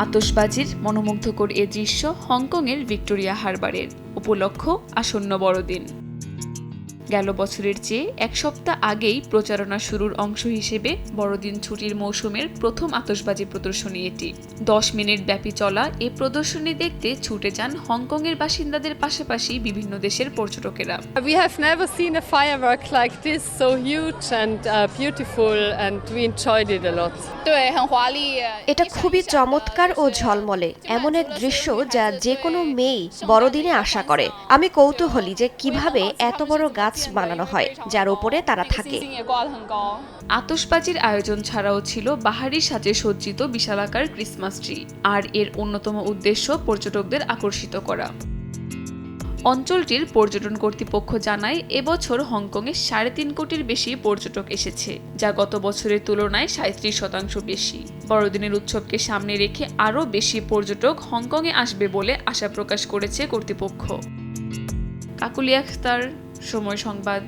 আতশবাজির মনোমুগ্ধকর এ দৃশ্য হংকংয়ের ভিক্টোরিয়া হারবারের উপলক্ষ আসন্ন বড়দিন। গেল বছরের চেয়ে এক সপ্তাহ আগেই প্রচারণা শুরুর অংশ হিসেবে বড়দিন ছুটির মৌসুমের প্রথম আতশবাজি প্রদর্শনী এটি। 10 মিনিট ব্যাপী চলা এ প্রদর্শনী দেখতে ছুটে যান হংকংয়ের বাসিন্দাদের পাশাপাশি বিভিন্ন দেশের পর্যটকেরা। We have never seen a firework like this, so huge and beautiful, and we enjoyed it a lot. এটা খুবই চমৎকার ও ঝলমলে, এমন এক দৃশ্য যা যে কোনো মেয়েই বড়দিনে আশা করে। আমি কৌতূহলী যে কিভাবে এত বড় গাছ বানানো হয় যার উপরে তারা থাকে। আতশবাজির আয়োজন ছাড়াও ছিল বাহারি সাজে সজ্জিত বিশালাকার ক্রিসমাস ট্রি, আর এর অন্যতম উদ্দেশ্য পর্যটকদের আকর্ষিত করা। অঞ্চলটির পর্যটন কর্তৃপক্ষ জানায় এবছর হংকংয়ে 3.5 কোটির বেশি পর্যটক এসেছে, যা গত বছরের তুলনায় 37% বেশি। বড়দিনের উৎসবকে সামনে রেখে আরও বেশি পর্যটক হংকংয়ে আসবে বলে আশা প্রকাশ করেছে কর্তৃপক্ষ। কাকুলি আখতার, সময় সংবাদ।